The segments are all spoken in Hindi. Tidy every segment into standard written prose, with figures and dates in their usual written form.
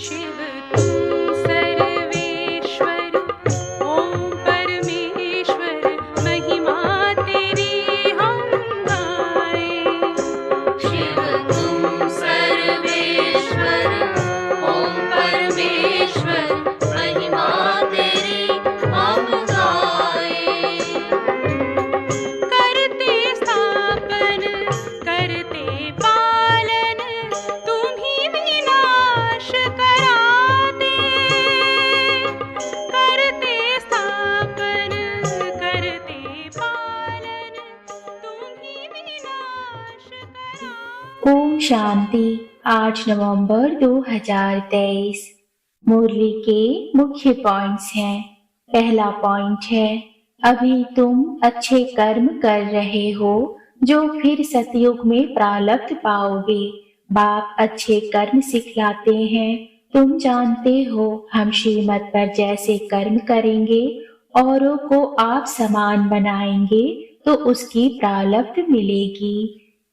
शिव तुम सर्वेश्वर, ओम परमेश्वर, महिमा तेरी हम गाएं। शिव तुम सर्वेश्वर, ओम परमेश्वर, महिमा तेरी हम गाएं। करते स्थापन करते पालन, तुम्ही विनाश कराते। करते स्थापन करते पालन, तुम्ही विनाश कराते। ओम शांति। 8 नवंबर 2023। मुरली के मुख्य पॉइंट्स हैं। पहला पॉइंट है, अभी तुम अच्छे कर्म कर रहे हो जो फिर सतयुग में प्रारब्ध पाओगे। बाप अच्छे कर्म सिखलाते हैं। तुम जानते हो हम श्रीमत पर जैसे कर्म करेंगे, औरों को आप समान बनाएंगे तो उसकी प्रारब्ध मिलेगी।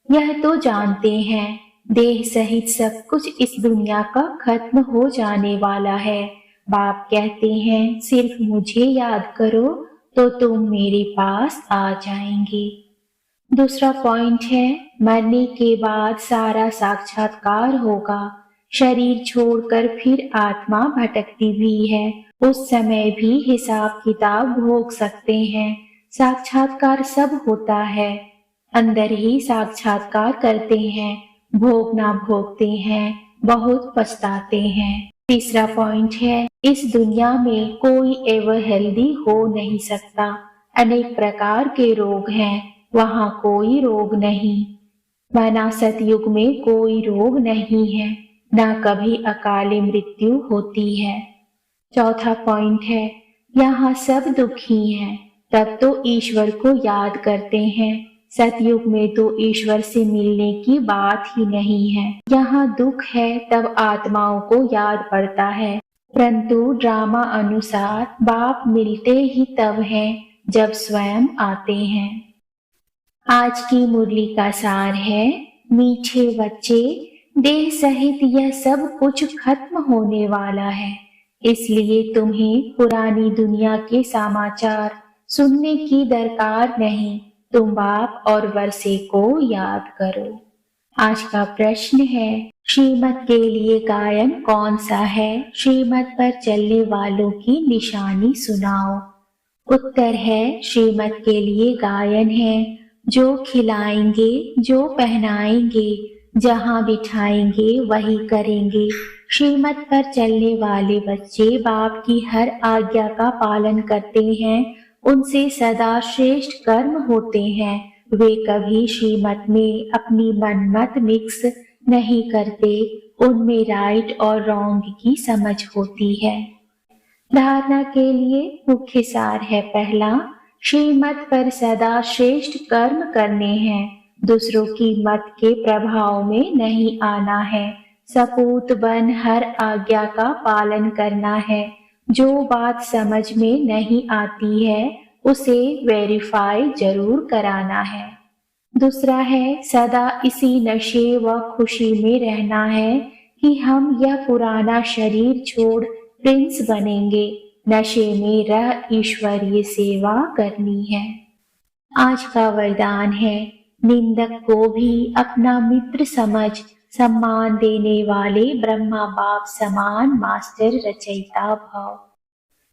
यह तो जानते हैं, देह सहित सब कुछ इस दुनिया का खत्म हो जाने वाला है। बाप कहते हैं सिर्फ मुझे याद करो तो तुम मेरे पास आ जाएंगे। दूसरा पॉइंट है, मरने के बाद सारा साक्षात्कार होगा। शरीर छोड़कर फिर आत्मा भटकती भी है, उस समय भी हिसाब किताब भोग सकते हैं। साक्षात्कार सब होता है, अंदर ही साक्षात्कार करते हैं, भोगना भोगते हैं, बहुत पछताते हैं। तीसरा पॉइंट है, इस दुनिया में कोई एवर हेल्दी हो नहीं सकता। अनेक प्रकार के रोग हैं, वहाँ कोई रोग नहीं। माना सतयुग में कोई रोग नहीं है, ना कभी अकाली मृत्यु होती है। चौथा पॉइंट है, यहाँ सब दुखी हैं, तब तो ईश्वर को याद करते हैं। सतयुग में तो ईश्वर से मिलने की बात ही नहीं है। यहाँ दुख है तब आत्माओं को याद पड़ता है, परंतु ड्रामा अनुसार बाप मिलते ही तब हैं जब स्वयं आते हैं। आज की मुरली का सार है, मीठे बच्चे, देह सहित यह सब कुछ खत्म होने वाला है, इसलिए तुम्हें पुरानी दुनिया के समाचार सुनने की दरकार नहीं। तुम बाप और वर्षे को याद करो। आज का प्रश्न है, श्रीमत के लिए गायन कौन सा है? श्रीमत पर चलने वालों की निशानी सुनाओ। उत्तर है, श्रीमत के लिए गायन है, जो खिलाएंगे, जो पहनाएंगे, जहाँ बिठाएंगे वही करेंगे। श्रीमत पर चलने वाले बच्चे बाप की हर आज्ञा का पालन करते हैं, उनसे सदा श्रेष्ठ कर्म होते हैं। वे कभी श्रीमत में अपनी मनमत मिक्स नहीं करते, उनमें राइट और रॉन्ग की समझ होती है। धारणा के लिए मुख्य सार है, पहला, श्रीमत पर सदा श्रेष्ठ कर्म करने हैं, दूसरों की मत के प्रभाव में नहीं आना है, सपूत बन हर आज्ञा का पालन करना है। जो बात समझ में नहीं आती है उसे वेरीफाई जरूर कराना है। दूसरा है, सदा इसी नशे व खुशी में रहना है कि हम यह पुराना शरीर छोड़ प्रिंस बनेंगे। नशे में रह ईश्वरीय सेवा करनी है। आज का वरदान है, निंदक को भी अपना मित्र समझ सम्मान देने वाले ब्रह्मा बाप समान मास्टर रचयिता भव।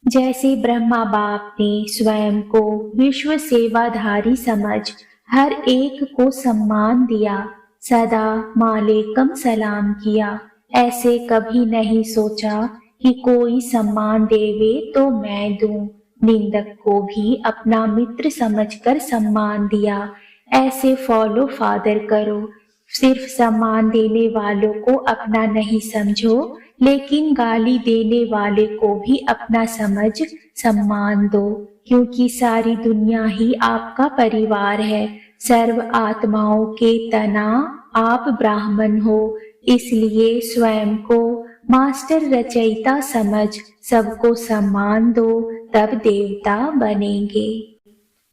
जैसे ब्रह्मा बाप ने स्वयं को विश्व सेवाधारी समझ हर एक को सम्मान दिया, सदा मालेकम सलाम किया, ऐसे कभी नहीं सोचा कि कोई सम्मान देवे तो मैं दूं। निंदक को भी अपना मित्र समझकर सम्मान दिया। ऐसे फॉलो फादर करो। सिर्फ सम्मान देने वालों को अपना नहीं समझो, लेकिन गाली देने वाले को भी अपना समझ सम्मान दो, क्योंकि सारी दुनिया ही आपका परिवार है। सर्व आत्माओं के तना आप ब्राह्मण हो, इसलिए स्वयं को मास्टर रचयिता समझ सबको सम्मान दो, तब देवता बनेंगे।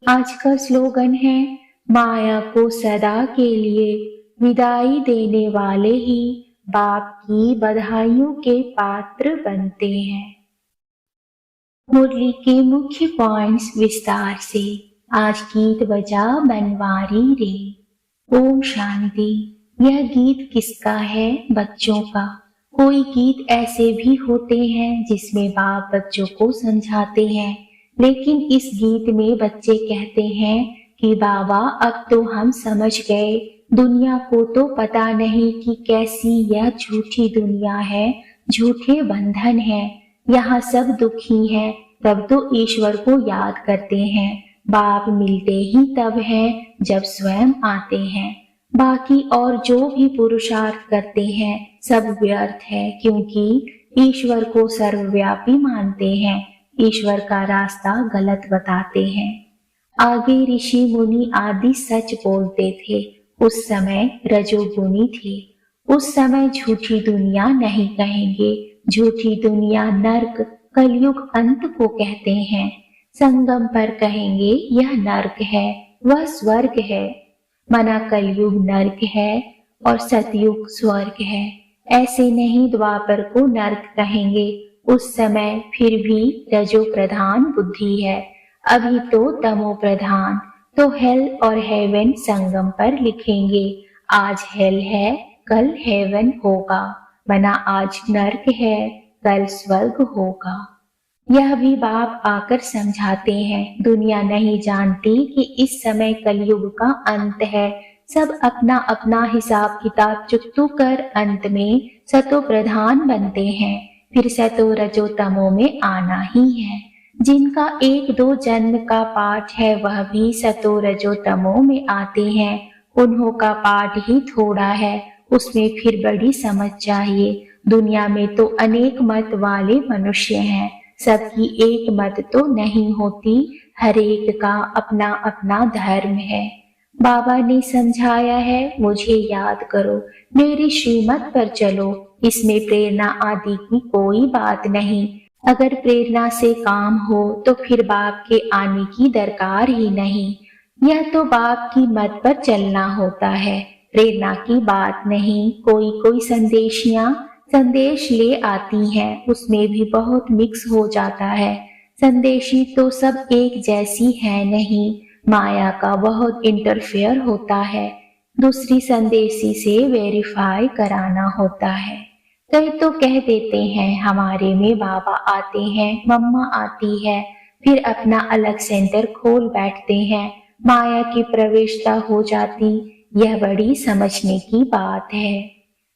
आज का स्लोगन है, माया को सदा के लिए विदाई देने वाले ही बाप की बधाइयों के पात्र बनते हैं। मुरली के मुख्य पॉइंट्स विस्तार से। आज गीत बजा बनवारी रे। ओम शांति। यह गीत किसका है? बच्चों का। कोई गीत ऐसे भी होते हैं जिसमें बाप बच्चों को समझाते हैं, लेकिन इस गीत में बच्चे कहते हैं कि बाबा अब तो हम समझ गए, दुनिया को तो पता नहीं कि कैसी यह झूठी दुनिया है, झूठे बंधन है, यहाँ सब दुखी हैं। तब तो ईश्वर को याद करते हैं। बाप मिलते ही तब है जब स्वयं आते हैं। बाकी और जो भी पुरुषार्थ करते हैं सब व्यर्थ है, क्योंकि ईश्वर को सर्वव्यापी मानते हैं, ईश्वर का रास्ता गलत बताते हैं। आगे ऋषि मुनि आदि सच बोलते थे। उस समय रजोगुनी थे। उस समय झूठी दुनिया नहीं कहेंगे। झूठी दुनिया नर्क कलयुग अंत को कहते हैं। संगम पर कहेंगे यह नर्क है, वह स्वर्ग है। मना कलयुग नर्क है और सतयुग स्वर्ग है। ऐसे नहीं द्वापर को नर्क कहेंगे। उस समय फिर भी रजो प्रधान बुद्धि है, अभी तो तमो प्रधान। तो हेल और हेवन संगम पर लिखेंगे। आज हेल है, कल हेवन होगा। मना आज नर्क है, कल स्वर्ग होगा। यह भी बाप आकर समझाते हैं। दुनिया नहीं जानती कि इस समय कलयुग का अंत है। सब अपना अपना हिसाब किताब चुकतू कर अंत में सतो प्रधान बनते हैं। फिर सतो रजो तमो में आना ही है। जिनका एक दो जन्म का पाठ है वह भी सतो रजो तमो में आते हैं। उन्हों का पाठ ही थोड़ा है, उसमें फिर बड़ी समझ चाहिए। दुनिया में तो अनेक मत वाले मनुष्य हैं, सबकी एक मत तो नहीं होती, हर एक का अपना अपना धर्म है। बाबा ने समझाया है, मुझे याद करो, मेरी श्रीमत पर चलो। इसमें प्रेरणा आदि की कोई बात नहीं। अगर प्रेरणा से काम हो तो फिर बाप के आने की दरकार ही नहीं। यह तो बाप की मत पर चलना होता है, प्रेरणा की बात नहीं। कोई कोई संदेश ले आती हैं, उसमें भी बहुत मिक्स हो जाता है। संदेशी तो सब एक जैसी है नहीं, माया का बहुत इंटरफेयर होता है। दूसरी संदेशी से वेरीफाई कराना होता है। कई तो कह देते हैं हमारे में बाबा आते हैं, मम्मा आती है, फिर अपना अलग सेंटर खोल बैठते हैं, माया की प्रवेशता हो जाती। यह बड़ी समझने की बात है।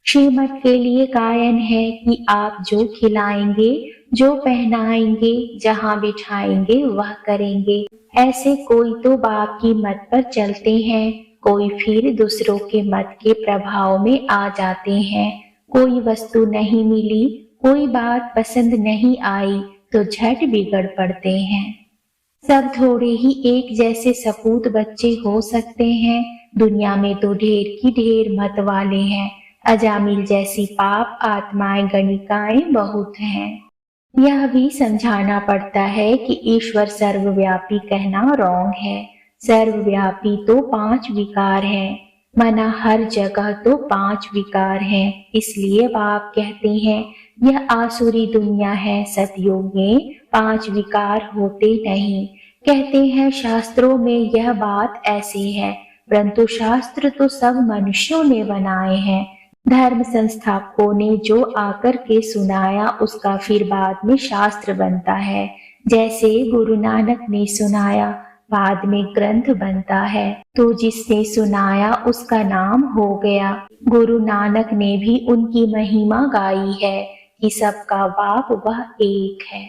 श्रीमत के लिए गायन है कि आप जो खिलाएंगे, जो पहनाएंगे, जहाँ बिठाएंगे वह करेंगे। ऐसे कोई तो बाप की मत पर चलते हैं, कोई फिर दूसरों के मत के प्रभाव में आ जाते हैं। कोई वस्तु नहीं मिली, कोई बात पसंद नहीं आई तो झट बिगड़ पड़ते हैं। सब थोड़े ही एक जैसे सपूत बच्चे हो सकते हैं। दुनिया में तो ढेर की ढेर मत वाले हैं। अजामिल जैसी पाप आत्माएं गणिकाएं बहुत हैं। यह भी समझाना पड़ता है कि ईश्वर सर्वव्यापी कहना रॉन्ग है। सर्वव्यापी तो 5 विकार हैं, मना हर जगह तो 5 विकार हैं। इसलिए बाप कहते हैं यह आसुरी दुनिया है, सतयुग में 5 विकार होते नहीं। कहते हैं शास्त्रों में यह बात ऐसी है, परंतु शास्त्र तो सब मनुष्यों ने बनाए हैं। धर्म संस्थापकों ने जो आकर के सुनाया उसका फिर बाद में शास्त्र बनता है। जैसे गुरु नानक ने सुनाया, बाद में ग्रंथ बनता है। तो जिसने सुनाया उसका नाम हो गया। गुरु नानक ने भी उनकी महिमा गाई है कि सबका बाप वह एक है।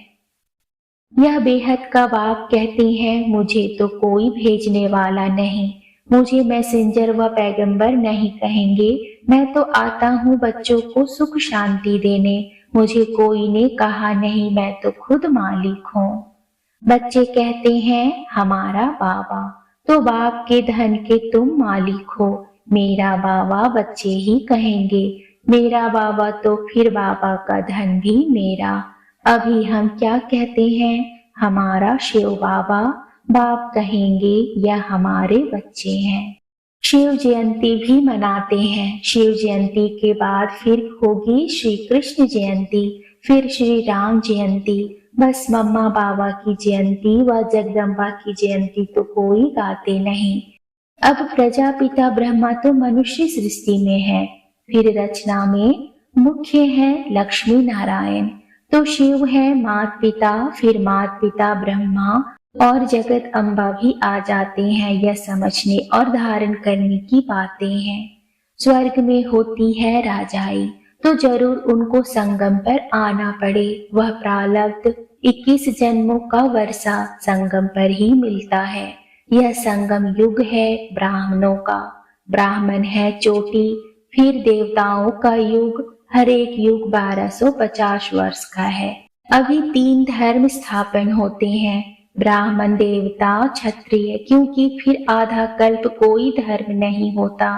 यह बेहद का बाप कहते हैं, मुझे तो कोई भेजने वाला नहीं, मुझे मैसेंजर व पैगंबर नहीं कहेंगे। मैं तो आता हूँ बच्चों को सुख शांति देने। मुझे कोई ने कहा नहीं, मैं तो खुद मालिक हूँ। बच्चे कहते हैं हमारा बाबा, तो बाप के धन के तुम मालिक हो। मेरा बाबा बच्चे ही कहेंगे, मेरा बाबा तो फिर बाबा का धन भी मेरा। अभी हम क्या कहते हैं, हमारा शिव बाबा। बाप कहेंगे यह हमारे बच्चे हैं। शिव जयंती भी मनाते हैं। शिव जयंती के बाद फिर होगी श्री कृष्ण जयंती, फिर श्री राम जयंती। बस मम्मा बाबा की जयंती व जगदम्बा की जयंती तो कोई गाते नहीं। अब प्रजापिता ब्रह्मा तो मनुष्य सृष्टि में है, फिर रचना में मुख्य है लक्ष्मी नारायण, तो शिव है मात पिता, फिर मात पिता ब्रह्मा और जगत अम्बा भी आ जाते हैं। यह समझने और धारण करने की बातें हैं। स्वर्ग में होती है राजाई, तो जरूर उनको संगम पर आना पड़े। वह प्रारब्ध 21 जन्मों का वर्षा संगम पर ही मिलता है। यह संगम युग है ब्राह्मणों का। ब्राह्मण है चोटी, फिर देवताओं का युग। हर एक युग 1250 वर्ष का है। अभी 3 धर्म स्थापन होते हैं, ब्राह्मण, देवता, क्षत्रिय, क्योंकि फिर आधा कल्प कोई धर्म नहीं होता।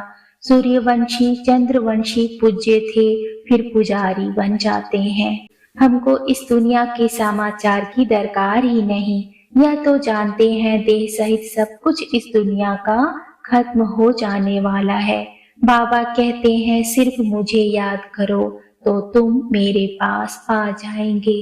सूर्यवंशी, चंद्रवंशी पूज्य थे, फिर पुजारी बन जाते हैं। हमको इस दुनिया के समाचार की दरकार ही नहीं। यह तो जानते हैं देह सहित सब कुछ इस दुनिया का खत्म हो जाने वाला है। बाबा कहते हैं सिर्फ मुझे याद करो तो तुम मेरे पास आ जाएंगे।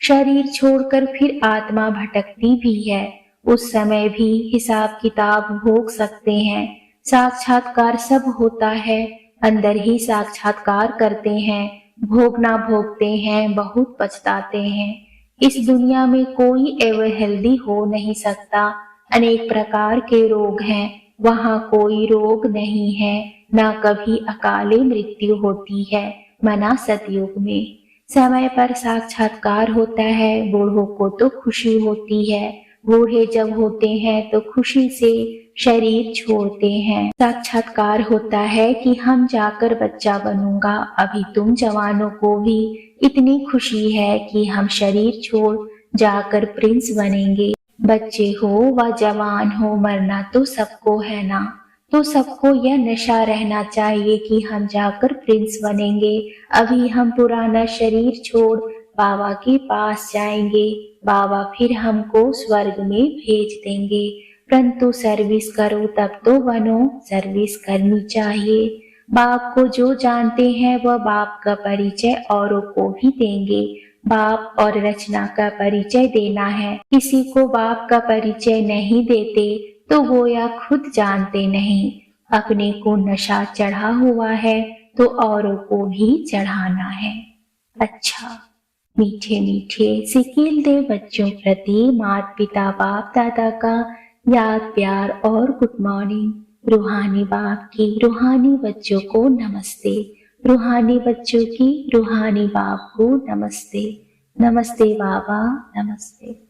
शरीर छोड़कर फिर आत्मा भटकती भी है, उस समय भी हिसाब किताब भोग सकते हैं। साक्षात्कार सब होता है, अंदर ही साक्षात्कार करते हैं। भोगना भोगते हैं, बहुत पछताते हैं। इस दुनिया में कोई एवर हेल्दी हो नहीं सकता। अनेक प्रकार के रोग हैं, वहाँ कोई रोग नहीं है। ना कभी अकाले मृत्यु होती है, मना सतयुग में। समय पर साक्षात्कार होता है। बूढ़ों को तो खुशी होती है, बूढ़े जब होते हैं तो खुशी से शरीर छोड़ते हैं। साक्षात्कार होता है कि हम जाकर बच्चा बनूंगा। अभी तुम जवानों को भी इतनी खुशी है कि हम शरीर छोड़ जाकर प्रिंस बनेंगे। बच्चे हो व जवान हो, मरना तो सबको है ना, तो सबको यह नशा रहना चाहिए कि हम जाकर प्रिंस बनेंगे। अभी हम पुराना शरीर छोड़ बाबा के पास जाएंगे। बाबा फिर हमको स्वर्ग में भेज देंगे। परंतु सर्विस करो तब तो बनो, सर्विस करनी चाहिए। बाप को जो जानते हैं वह बाप का परिचय औरों को भी देंगे। बाप और रचना का परिचय देना है। किसी को बाप का परिचय नहीं देते तो गोया खुद जानते नहीं। अपने को नशा चढ़ा हुआ है तो औरों को भी चढ़ाना है। अच्छा, मीठे मीठे सिकील दे बच्चों प्रति माता पिता बाप दादा का याद प्यार और गुड मॉर्निंग। रूहानी बाप की रूहानी बच्चों को नमस्ते। रूहानी बच्चों की रूहानी बाप को नमस्ते। नमस्ते बाबा, नमस्ते।